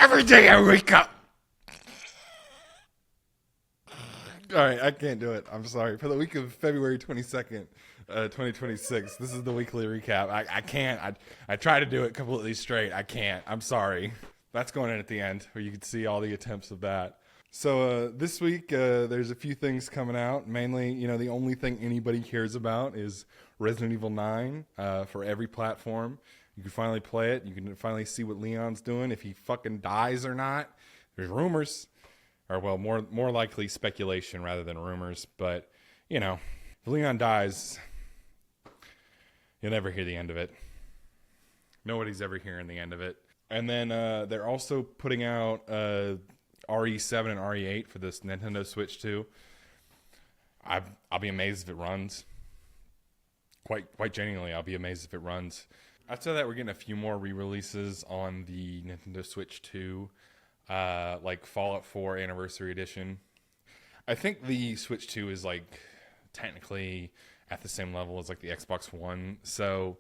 Every day I wake up. All right, I can't do it. I'm sorry. For the week of February 22nd, 2026, this is the weekly recap. I can't. I try to do it completely straight. I can't. I'm sorry. That's going in at the end where you can see all the attempts of that. So this week, there's a few things coming out. Mainly, the only thing anybody cares about is Resident Evil 9 for every platform. You can finally play it. You can finally see what Leon's doing, if he fucking dies or not. There's rumors. Or, well, more likely speculation rather than rumors. But, if Leon dies, you'll never hear the end of it. Nobody's ever hearing the end of it. And then they're also putting out RE7 and RE8 for this Nintendo Switch 2. I'll be amazed if it runs. Quite genuinely, I'll be amazed if it runs. Outside of that, we're getting a few more re-releases on the Nintendo Switch 2. Like Fallout 4 Anniversary Edition. I think the Switch 2 is technically at the same level as the Xbox One, so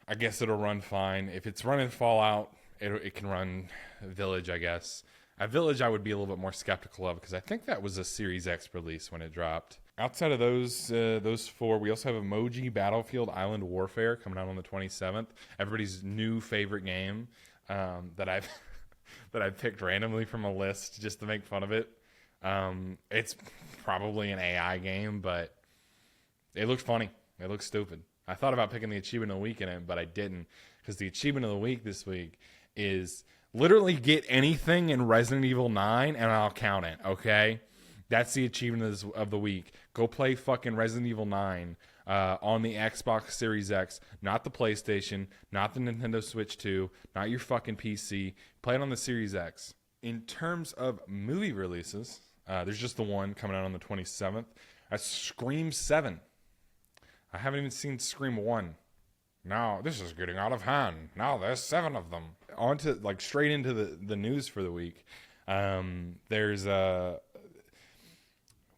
I guess it'll run fine. If it's running Fallout, it can run Village, I guess. Village I would be a little bit more skeptical of because I think that was a Series X release when it dropped. Outside of those four, we also have Emoji Battlefield Island Warfare coming out on the 27th. Everybody's new favorite game that I've picked randomly from a list just to make fun of it. It's probably an AI game, but it looks funny. It looks stupid. I thought about picking the achievement of the week in it, but I didn't, because the achievement of the week this week is literally get anything in Resident Evil 9 and I'll count it, okay? That's the achievement of the week. Go play fucking Resident Evil 9 on the Xbox Series X, not the PlayStation, not the Nintendo Switch 2, not your fucking PC. Play it on the Series X. In terms of movie releases, there's just the one coming out on the 27th. That's Scream 7. I haven't even seen Scream 1. Now, this is getting out of hand. Now there's 7 of them. On to, straight into the news for the week. There's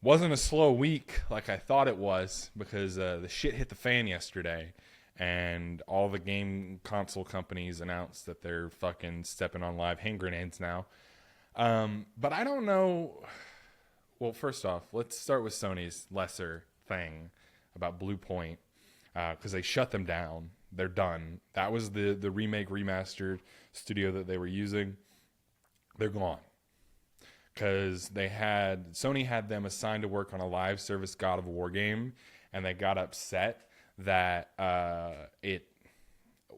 wasn't a slow week like I thought it was, because the shit hit the fan yesterday, and all the game console companies announced that they're fucking stepping on live hand grenades now. But I don't know. Well, first off, let's start with Sony's lesser thing about Blue Point, because they shut them down. They're done. That was the remake remastered studio that they were using. They're gone. Because Sony had them assigned to work on a live service God of War game, and they got upset that it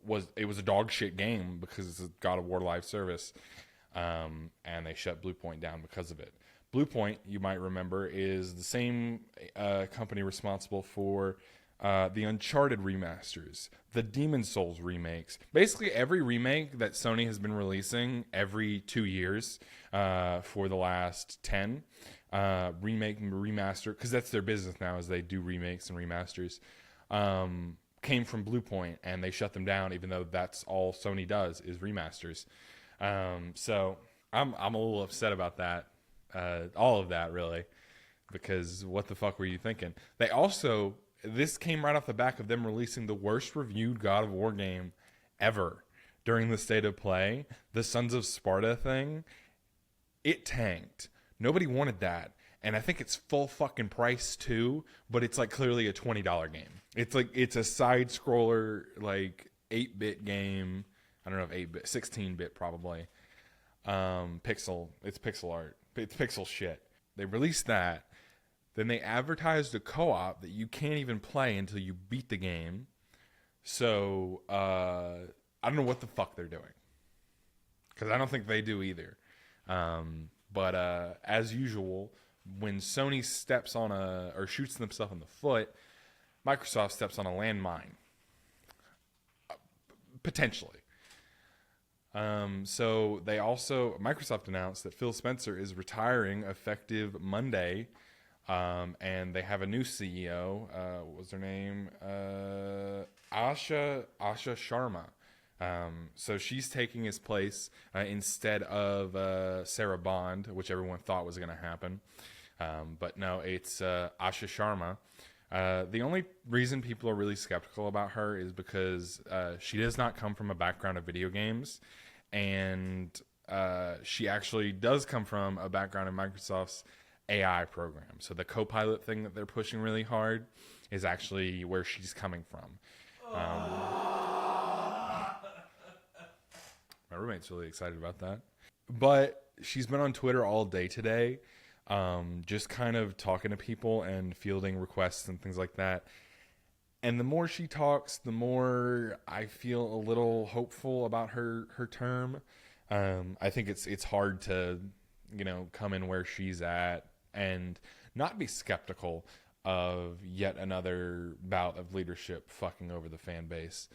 was a dog shit game because it's a God of War live service, and they shut Blue Point down because of it. Blue Point, you might remember, is the same company responsible for the Uncharted remasters, the Demon's Souls remakes. Basically, every remake that Sony has been releasing every 2 years for the last 10, remake and remaster, because that's their business now, is they do remakes and remasters, came from Blue Point, and they shut them down, even though that's all Sony does is remasters. So I'm a little upset about that, all of that, really, because what the fuck were you thinking? They also... This came right off the back of them releasing the worst reviewed God of War game ever during the State of Play. The Sons of Sparta thing, it tanked. Nobody wanted that. And I think it's full fucking price too, but it's clearly a $20 game. It's a side scroller, 8-bit game. I don't know if 8-bit, 16-bit probably. It's pixel art. It's pixel shit. They released that. Then they advertised a co-op that you can't even play until you beat the game. So, I don't know what the fuck they're doing. Because I don't think they do either. But as usual, when Sony steps on or shoots themselves in the foot, Microsoft steps on a landmine. Potentially. So Microsoft announced that Phil Spencer is retiring effective Monday. And they have a new CEO. What was her name? Asha Sharma. So she's taking his place instead of Sarah Bond, which everyone thought was going to happen. But no, it's Asha Sharma. The only reason people are really skeptical about her is because she does not come from a background of video games. And she actually does come from a background in Microsoft's AI program. So the Copilot thing that they're pushing really hard is actually where she's coming from. My roommate's really excited about that. But she's been on Twitter all day today, just kind of talking to people and fielding requests and things like that. And the more she talks, the more I feel a little hopeful about her term. I think it's hard to, come in where she's at and not be skeptical of yet another bout of leadership fucking over the fan base,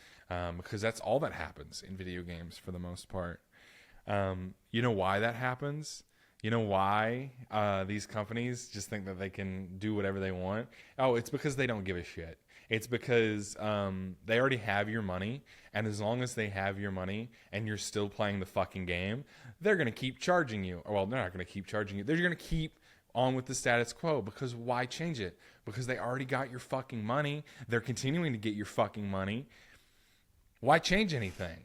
because that's all that happens in video games for the most part. You know why that happens? You know why these companies just think that they can do whatever they want? Oh, it's because they don't give a shit. It's because they already have your money, and as long as they have your money and you're still playing the fucking game, they're going to keep charging you. Well, they're not going to keep charging you. They're going to keep on with the status quo, because why change it? Because they already got your fucking money. They're continuing to get your fucking money. Why change anything?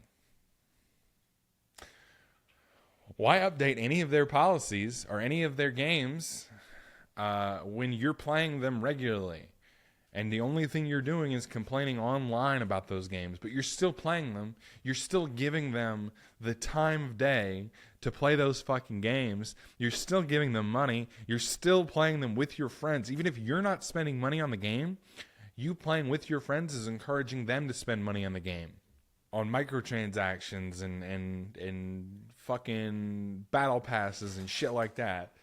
Why update any of their policies or any of their games when you're playing them regularly? And the only thing you're doing is complaining online about those games, but you're still playing them. You're still giving them the time of day to play those fucking games. You're still giving them money. You're still playing them with your friends. Even if you're not spending money on the game, you playing with your friends is encouraging them to spend money on the game. On microtransactions and fucking battle passes and shit like that.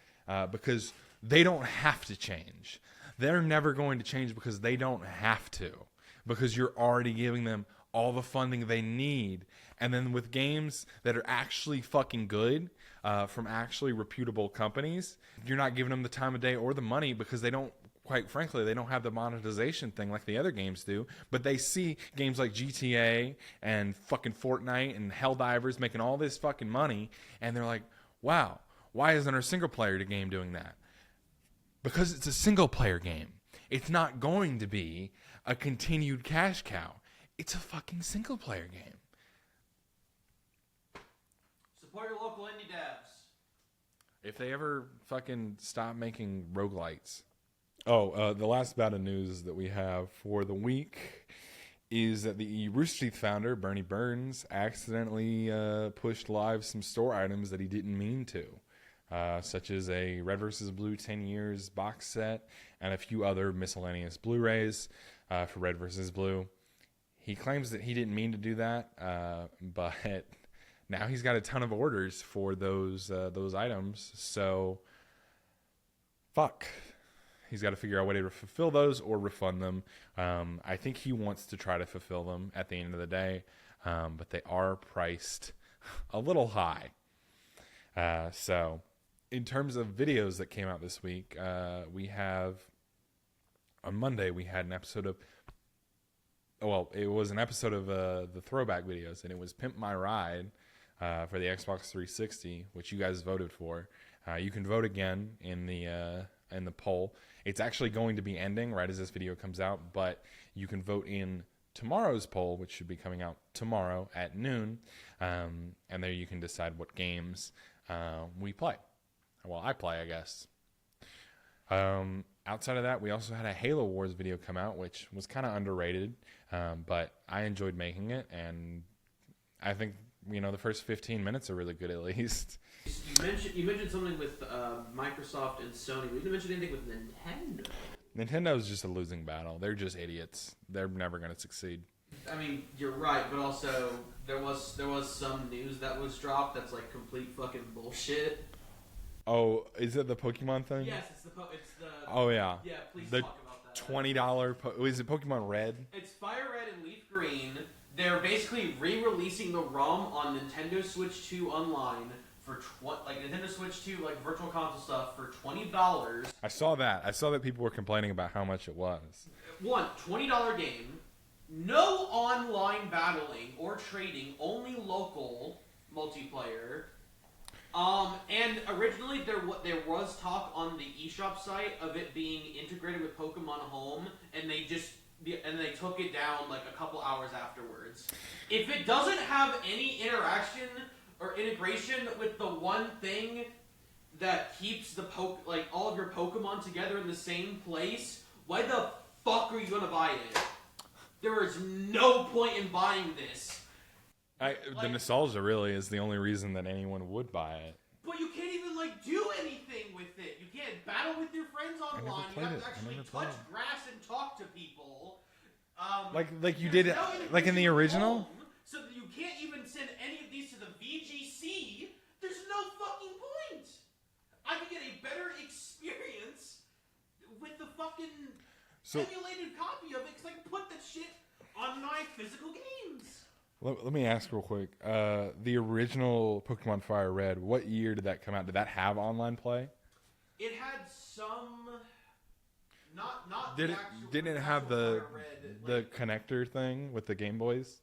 Because they don't have to change. They're never going to change because they don't have to. Because you're already giving them all the funding they need. And then with games that are actually fucking good, from actually reputable companies, you're not giving them the time of day or the money because they don't, quite frankly, they don't have the monetization thing like the other games do. But they see games like GTA and fucking Fortnite and Helldivers making all this fucking money. And they're like, wow, why isn't our single player game doing that? Because it's a single-player game. It's not going to be a continued cash cow. It's a fucking single-player game. Support your local indie devs. If they ever fucking stop making roguelites. Oh, the last bit of news that we have for the week is that the Rooster Teeth founder, Bernie Burns, accidentally pushed live some store items that he didn't mean to. Such as a Red vs. Blue 10 Years box set and a few other miscellaneous Blu-rays for Red vs. Blue. He claims that he didn't mean to do that, but now he's got a ton of orders for those items. So, fuck. He's got to figure out a way to fulfill those or refund them. I think he wants to try to fulfill them at the end of the day, but they are priced a little high. So... in terms of videos that came out this week, we have, on Monday, we had an episode of, it was an episode of the throwback videos, and it was Pimp My Ride for the Xbox 360, which you guys voted for. You can vote again in the poll. It's actually going to be ending right as this video comes out, but you can vote in tomorrow's poll, which should be coming out tomorrow at noon, and there you can decide what games we play. Well, I play, I guess. Outside of that, we also had a Halo Wars video come out, which was kind of underrated, but I enjoyed making it, and I think, the first 15 minutes are really good at least. You mentioned something with Microsoft and Sony. We didn't mention anything with Nintendo. Nintendo is just a losing battle. They're just idiots. They're never going to succeed. I mean, you're right, but also there was some news that was dropped that's like complete fucking bullshit. Oh, is it the Pokemon thing? Yes, it's the. Oh yeah. Yeah, please the talk about that. $20. Is it Pokemon Red? It's Fire Red and Leaf Green. They're basically re-releasing the ROM on Nintendo Switch 2 online for Nintendo Switch 2 Virtual Console stuff for $20. I saw that. I saw that people were complaining about how much it was. $20 game, no online battling or trading, only local multiplayer. And originally there was talk on the eShop site of it being integrated with Pokemon Home, and they took it down a couple hours afterwards. If it doesn't have any interaction or integration with the one thing that keeps the all of your Pokemon together in the same place, why the fuck are you gonna buy it? There is no point in buying this. The nostalgia really is the only reason that anyone would buy it. But you can't even do anything with it. You can't battle with your friends online. You have to actually touch grass and talk to people. Like you did, like in the original. So that you can't even send any of these to the VGC. There's no fucking point. I can get a better experience with the fucking emulated copy of it because I can put that shit on my physical games. Let me ask real quick. The original Pokemon Fire Red, what year did that come out? Did that have online play? It had some. Not. Didn't it have the connector thing with the Game Boys?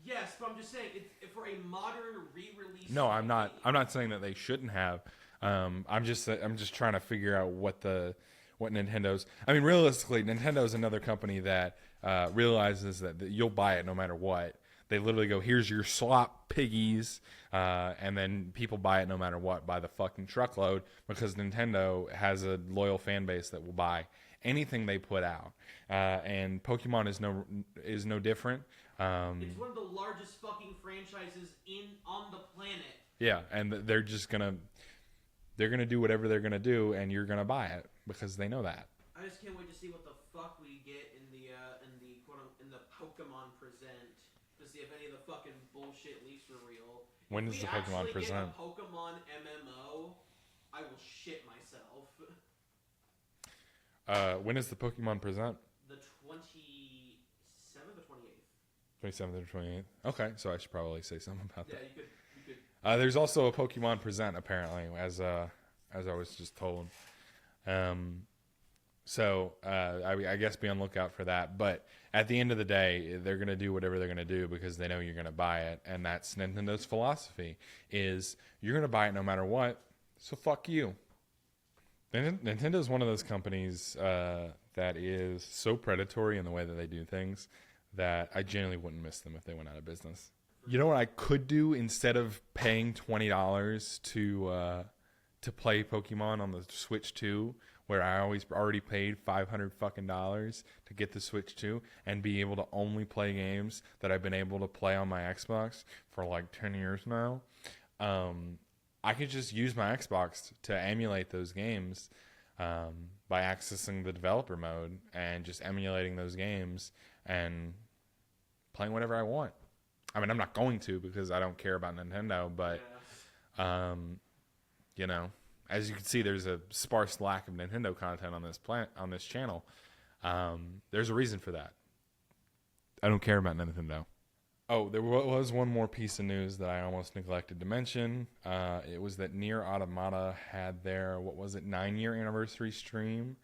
Yes, but I'm just saying for a modern re-release. No, I'm not. I'm not saying that they shouldn't have. I'm just trying to figure out what Nintendo's. I mean, realistically, Nintendo's another company that realizes that you'll buy it no matter what. They literally go, "Here's your slop piggies," and then people buy it no matter what, by the fucking truckload, because Nintendo has a loyal fan base that will buy anything they put out. And Pokemon is no different. It's one of the largest fucking franchises on the planet. Yeah, and they're gonna do whatever they're gonna do, and you're gonna buy it because they know that. I just can't wait to see what the fuck we get in the Pokemon Present, to see if any of the fucking bullshit leaks were real. When is the Pokemon Present? Get a Pokemon MMO, I will shit myself. When is the Pokemon Present? The 27th or 28th. 27th or 28th. Okay, so I should probably say something about that. Yeah, you could. There's also a Pokemon Present, apparently, as I was just told. So I guess be on lookout for that. But at the end of the day, they're going to do whatever they're going to do because they know you're going to buy it. And that's Nintendo's philosophy, is you're going to buy it no matter what, so fuck you. Nintendo's one of those companies that is so predatory in the way that they do things that I genuinely wouldn't miss them if they went out of business. You know what I could do instead of paying $20 to play Pokemon on the Switch 2, where I already paid $500 to get the Switch 2 and be able to only play games that I've been able to play on my Xbox for like 10 years now. I could just use my Xbox to emulate those games by accessing the developer mode and just emulating those games and playing whatever I want. I mean, I'm not going to because I don't care about Nintendo, but, you know, as you can see, there's a sparse lack of Nintendo content on this channel. There's a reason for that. I don't care about Nintendo. Oh, there was one more piece of news that I almost neglected to mention. It was that Nier Automata had their, 9-year anniversary stream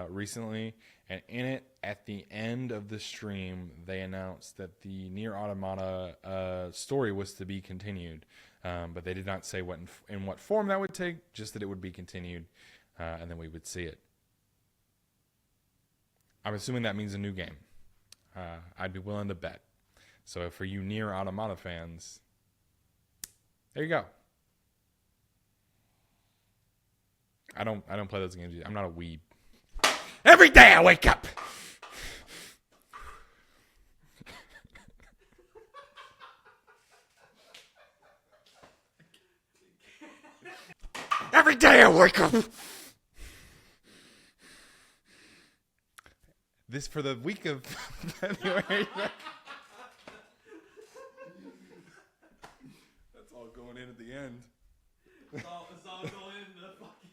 recently. And in it, at the end of the stream, they announced that the Nier Automata story was to be continued. But they did not say in what form that would take, just that it would be continued, and then we would see it. I'm assuming that means a new game. I'd be willing to bet. So for you Nier Automata fans, there you go. I don't play those games. I'm not a weeb. Every day I wake up. Every day I wake up. This for the week of February. That's all going in at the end. It's all going in the fucking